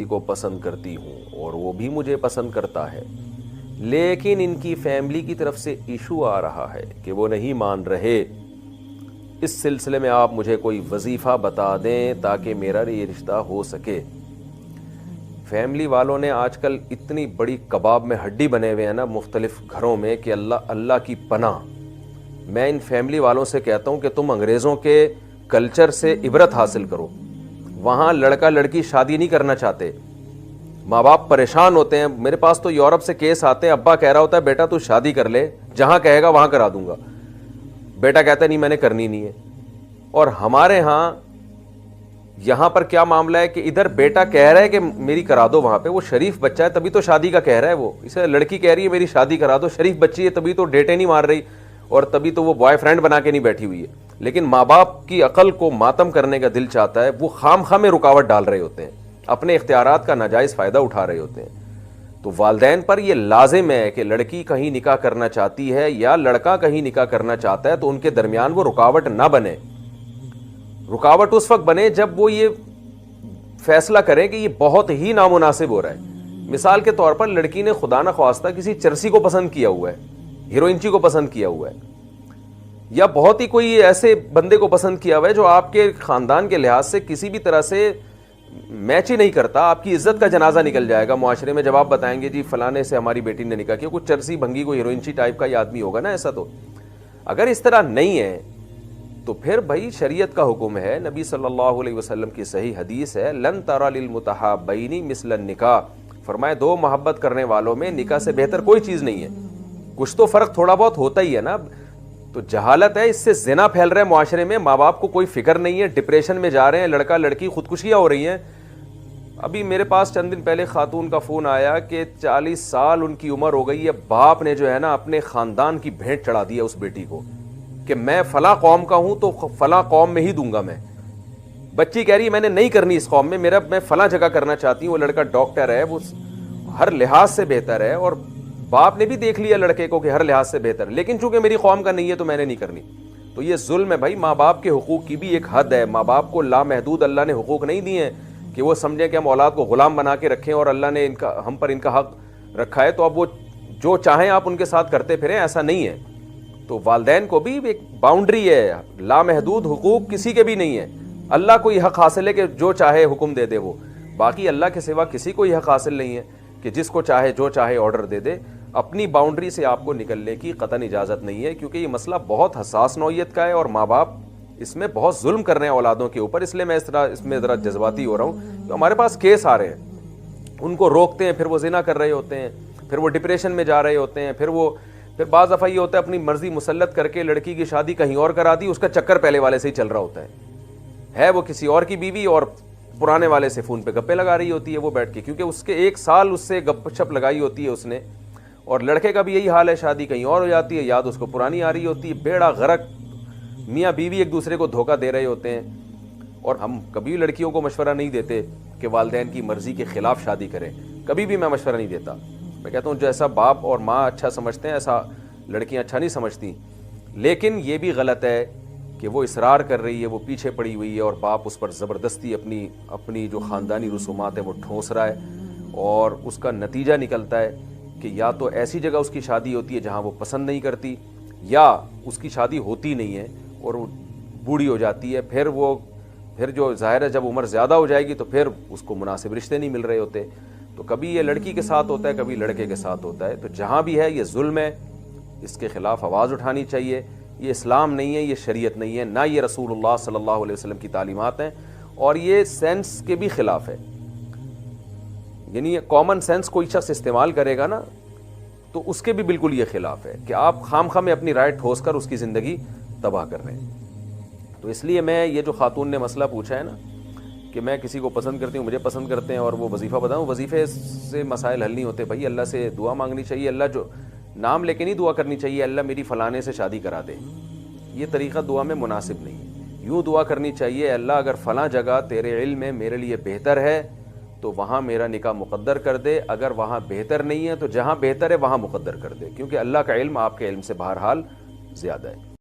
کو پسند کرتی ہوں اور وہ بھی مجھے پسند کرتا ہے، لیکن ان کی فیملی کی طرف سے ایشو آ رہا ہے کہ وہ نہیں مان رہے۔ اس سلسلے میں آپ مجھے کوئی وظیفہ بتا دیں تاکہ میرا یہ رشتہ ہو سکے۔ فیملی والوں نے آج کل اتنی بڑی کباب میں ہڈی بنے ہوئے ہیں نا مختلف گھروں میں کہ اللہ کی پناہ۔ میں ان فیملی والوں سے کہتا ہوں کہ تم انگریزوں کے کلچر سے عبرت حاصل کرو۔ وہاں لڑکا لڑکی شادی نہیں کرنا چاہتے، ماں باپ پریشان ہوتے ہیں۔ میرے پاس تو یورپ سے کیس آتے ہیں، ابا کہہ رہا ہوتا ہے بیٹا تو شادی کر لے، جہاں کہے گا وہاں کرا دوں گا، بیٹا کہتا ہے نہیں میں نے کرنی نہیں ہے۔ اور ہمارے ہاں یہاں پر کیا معاملہ ہے کہ ادھر بیٹا کہہ رہا ہے کہ میری کرا دو، وہاں پہ وہ شریف بچہ ہے تبھی تو شادی کا کہہ رہا ہے، وہ اسے لڑکی کہہ رہی ہے میری شادی کرا دو، شریف بچی ہے تبھی تو ڈیٹیں نہیں مار رہی اور تبھی تو وہ بوائے فرینڈ بنا کے نہیں بیٹھی ہوئی ہے۔ لیکن ماں باپ کی عقل کو ماتم کرنے کا دل چاہتا ہے، وہ خام خواہ میں رکاوٹ ڈال رہے ہوتے ہیں، اپنے اختیارات کا ناجائز فائدہ اٹھا رہے ہوتے ہیں۔ تو والدین پر یہ لازم ہے کہ لڑکی کہیں نکاح کرنا چاہتی ہے یا لڑکا کہیں نکاح کرنا چاہتا ہے تو ان کے درمیان وہ رکاوٹ نہ بنے۔ رکاوٹ اس وقت بنے جب وہ یہ فیصلہ کریں کہ یہ بہت ہی نامناسب ہو رہا ہے۔ مثال کے طور پر لڑکی نے خدا نہ خواستہ کسی چرسی کو پسند کیا ہوا ہے، ہیروئنچی کو پسند کیا ہوا ہے، یا بہت ہی کوئی ایسے بندے کو پسند کیا ہوا ہے جو آپ کے خاندان کے لحاظ سے کسی بھی طرح سے میچ ہی نہیں کرتا، آپ کی عزت کا جنازہ نکل جائے گا معاشرے میں جب آپ بتائیں گے جی فلانے سے ہماری بیٹی نے نکاح کیا، کوئی چرسی بھنگی کوئی ہیروئنچی ٹائپ کا یہ آدمی ہوگا نا ایسا۔ تو اگر اس طرح نہیں ہے تو پھر بھائی شریعت کا حکم ہے، نبی صلی اللہ علیہ وسلم کی صحیح حدیث ہے لن تری للمتحابین مثل النکاح، فرمائے دو محبت کرنے والوں میں نکاح سے بہتر کوئی چیز نہیں ہے۔ کچھ تو فرق تھوڑا بہت ہوتا ہی ہے نا۔ تو جہالت ہے، اس سے زنا پھیل رہا ہے معاشرے میں، ماں باپ کو کوئی فکر نہیں ہے، ڈپریشن میں جا رہے ہیں، لڑکا لڑکی خودکشیاں ہو رہی ہیں۔ ابھی میرے پاس چند دن پہلے خاتون کا فون آیا کہ 40 سال ان کی عمر ہو گئی ہے، باپ نے جو ہے نا اپنے خاندان کی بھیٹ چڑھا دی ہے اس بیٹی کو کہ میں فلاں قوم کا ہوں تو فلاں قوم میں ہی دوں گا میں۔ بچی کہہ رہی ہے میں نے نہیں کرنی اس قوم میں، میں فلاں جگہ کرنا چاہتی ہوں۔ وہ لڑکا ڈاکٹر ہے، وہ ہر لحاظ سے بہتر ہے اور باپ نے بھی دیکھ لیا لڑکے کو کہ ہر لحاظ سے بہتر ہے، لیکن چونکہ میری قوم کا نہیں ہے تو میں نے نہیں کرنی۔ تو یہ ظلم ہے بھائی، ماں باپ کے حقوق کی بھی ایک حد ہے۔ ماں باپ کو لامحدود اللہ نے حقوق نہیں دیے ہیں کہ وہ سمجھیں کہ ہم اولاد کو غلام بنا کے رکھیں اور اللہ نے ہم پر ان کا حق رکھا ہے تو اب وہ جو چاہیں آپ ان کے ساتھ کرتے پھریں، ایسا نہیں ہے۔ تو والدین کو بھی ایک باؤنڈری ہے، لامحدود حقوق کسی کے بھی نہیں ہے۔ اللہ کو یہ حق حاصل ہے کہ جو چاہے حکم دے دے وہ، باقی اللہ کے سوا کسی کو یہ حق حاصل نہیں ہے کہ جس کو چاہے جو چاہے آرڈر دے دے۔ اپنی باؤنڈری سے آپ کو نکلنے کی قطعاً اجازت نہیں ہے، کیونکہ یہ مسئلہ بہت حساس نوعیت کا ہے اور ماں باپ اس میں بہت ظلم کر رہے ہیں اولادوں کے اوپر۔ اس لیے میں اس میں ذرا جذباتی ہو رہا ہوں کہ ہمارے پاس کیس آ رہے ہیں، ان کو روکتے ہیں، پھر وہ زنا کر رہے ہوتے ہیں، پھر وہ ڈپریشن میں جا رہے ہوتے ہیں، پھر بعض دفعہ یہ ہوتا ہے اپنی مرضی مسلط کر کے لڑکی کی شادی کہیں اور کرا دی، اس کا چکر پہلے والے سے ہی چل رہا ہوتا ہے وہ کسی اور کی بیوی اور پرانے والے سے فون پہ گپے لگا رہی ہوتی ہے وہ بیٹھ کے، کیونکہ اس کے 1 سال اس سے گپ شپ لگائی ہوتی ہے اس نے۔ اور لڑکے کا بھی یہی حال ہے، شادی کہیں اور ہو جاتی ہے، یاد اس کو پرانی آ رہی ہوتی ہے، بیڑا غرق، میاں بیوی ایک دوسرے کو دھوکہ دے رہے ہوتے ہیں۔ اور ہم کبھی لڑکیوں کو مشورہ نہیں دیتے کہ والدین کی مرضی کے خلاف شادی کریں، کبھی بھی میں مشورہ نہیں دیتا۔ میں کہتا ہوں جیسا باپ اور ماں اچھا سمجھتے ہیں ایسا لڑکیاں اچھا نہیں سمجھتی۔ لیکن یہ بھی غلط ہے کہ وہ اصرار کر رہی ہے، وہ پیچھے پڑی ہوئی ہے اور باپ اس پر زبردستی اپنی جو خاندانی رسومات ہیں وہ ٹھونس رہا ہے، اور اس کا نتیجہ نکلتا ہے کہ یا تو ایسی جگہ اس کی شادی ہوتی ہے جہاں وہ پسند نہیں کرتی، یا اس کی شادی ہوتی نہیں ہے اور وہ بوڑھی ہو جاتی ہے۔ پھر جو ظاہر ہے جب عمر زیادہ ہو جائے گی تو پھر اس کو مناسب رشتے نہیں مل رہے ہوتے۔ تو کبھی یہ لڑکی کے ساتھ ہوتا ہے، کبھی لڑکے کے ساتھ ہوتا ہے۔ تو جہاں بھی ہے یہ ظلم ہے، اس کے خلاف آواز اٹھانی چاہیے۔ یہ اسلام نہیں ہے، یہ شریعت نہیں ہے، نہ یہ رسول اللہ صلی اللہ علیہ وسلم کی تعلیمات ہیں، اور یہ سینس کے بھی خلاف ہے۔ یعنی کامن سینس کوئی شخص استعمال کرے گا نا تو اس کے بھی بالکل یہ خلاف ہے کہ آپ خام خواہ میں اپنی رائے ٹھوس کر اس کی زندگی تباہ کر رہے ہیں۔ تو اس لیے میں یہ جو خاتون نے مسئلہ پوچھا ہے نا کہ میں کسی کو پسند کرتی ہوں، مجھے پسند کرتے ہیں اور وہ وظیفہ بتاؤں، وظیفے سے مسائل حل نہیں ہوتے بھائی۔ اللہ سے دعا مانگنی چاہیے، اللہ جو نام لے کے نہیں دعا کرنی چاہیے اللہ میری فلانے سے شادی کرا دے، یہ طریقہ دعا میں مناسب نہیں ہے۔ یوں دعا کرنی چاہیے اللہ اگر فلاں جگہ تیرے علم میں میرے لیے بہتر ہے تو وہاں میرا نکاح مقدر کر دے، اگر وہاں بہتر نہیں ہے تو جہاں بہتر ہے وہاں مقدر کر دے، کیونکہ اللہ کا علم آپ کے علم سے بہرحال زیادہ ہے۔